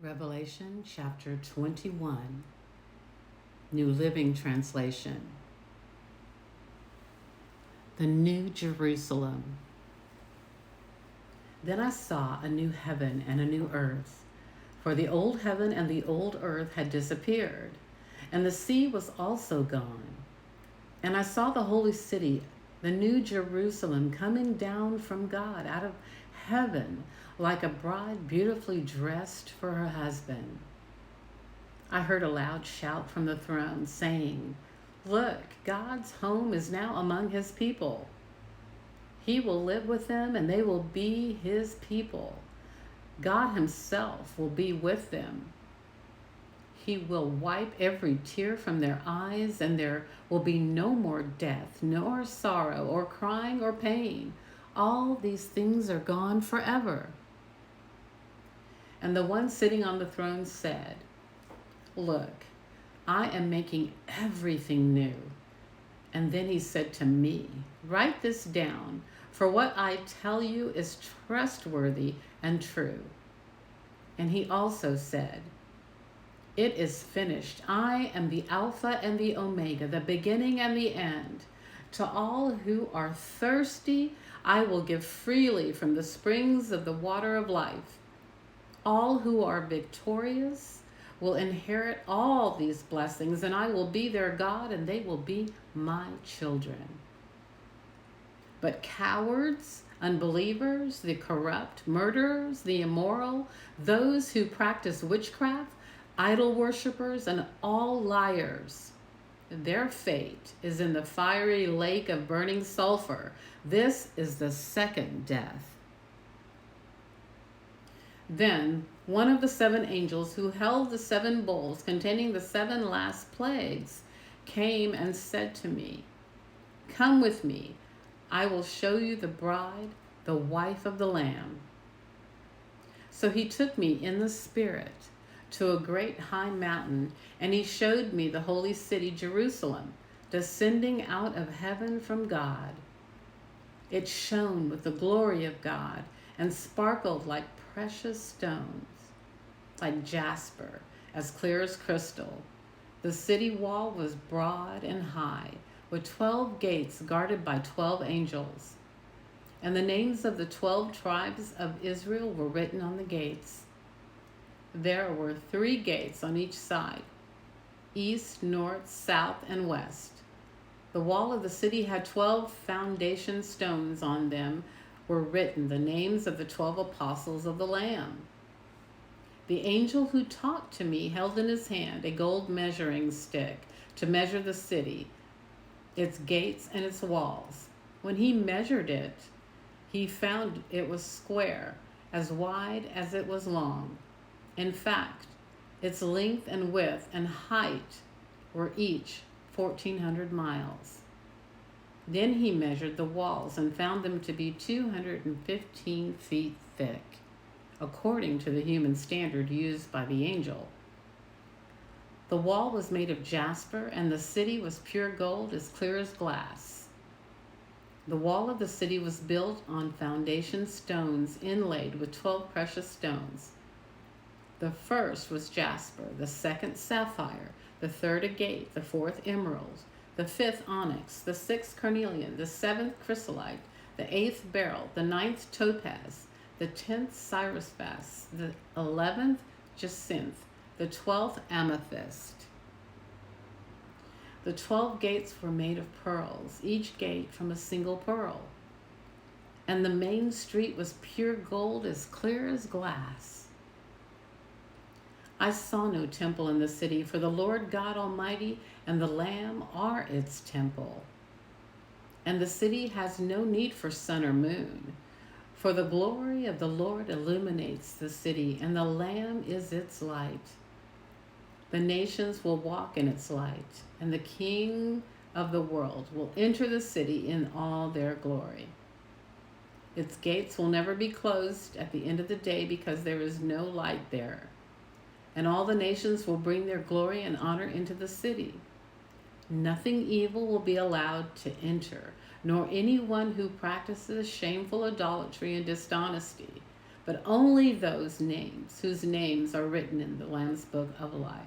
Revelation chapter 21, New Living Translation. The New Jerusalem. Then I saw a new heaven and a new earth, for the old heaven and the old earth had disappeared, and the sea was also gone. And I saw the holy city, the new Jerusalem, coming down from God out of heaven, like a bride beautifully dressed for her husband. I heard a loud shout from the throne saying, "Look, God's home is now among his people. He will live with them and they will be his people. God himself will be with them. He will wipe every tear from their eyes, and there will be no more death, nor sorrow, or crying, or pain. All these things are gone forever." And the one sitting on the throne said, "Look, I am making everything new." And then he said to me, "Write this down, for what I tell you is trustworthy and true." And he also said, "It is finished. I am the Alpha and the Omega, the beginning and the end. To all who are thirsty, I will give freely from the springs of the water of life. All who are victorious will inherit all these blessings, and I will be their God, and they will be my children. But cowards, unbelievers, the corrupt, murderers, the immoral, those who practice witchcraft, idol worshippers, and all liars, their fate is in the fiery lake of burning sulfur. This is the second death." Then one of the seven angels who held the seven bowls containing the seven last plagues came and said to me, "Come with me. I will show you the bride, the wife of the Lamb." So he took me in the Spirit to a great high mountain, and he showed me the holy city, Jerusalem, descending out of heaven from God. It shone with the glory of God and sparkled like precious stones, like jasper, as clear as crystal. The city wall was broad and high, with 12 gates guarded by 12 angels. And the names of the 12 tribes of Israel were written on the gates. There were 3 gates on each side, east, north, south, and west. The wall of the city had 12 foundation stones. On them were written the names of the 12 apostles of the Lamb. The angel who talked to me held in his hand a gold measuring stick to measure the city, its gates and its walls. When he measured it, he found it was square, as wide as it was long. In fact, its length and width and height were each 1,400 miles. Then he measured the walls and found them to be 215 feet thick, according to the human standard used by the angel. The wall was made of jasper, and the city was pure gold, as clear as glass. The wall of the city was built on foundation stones inlaid with 12 precious stones. The first was jasper, the second sapphire, the third agate, the fourth emerald, the fifth onyx, the sixth carnelian, the seventh chrysolite, the eighth beryl, the ninth topaz, the 10th cypress, the 11th jacinth, the 12th amethyst. The 12 gates were made of pearls, each gate from a single pearl. And the main street was pure gold, as clear as glass. I saw no temple in the city, for the Lord God Almighty and the Lamb are its temple. And the city has no need for sun or moon, for the glory of the Lord illuminates the city, and the Lamb is its light. The nations will walk in its light, and the King of the world will enter the city in all their glory. Its gates will never be closed at the end of the day, because there is no light there. And all the nations will bring their glory and honor into the city. Nothing evil will be allowed to enter, nor anyone who practices shameful idolatry and dishonesty, but only those names whose names are written in the Lamb's Book of Life.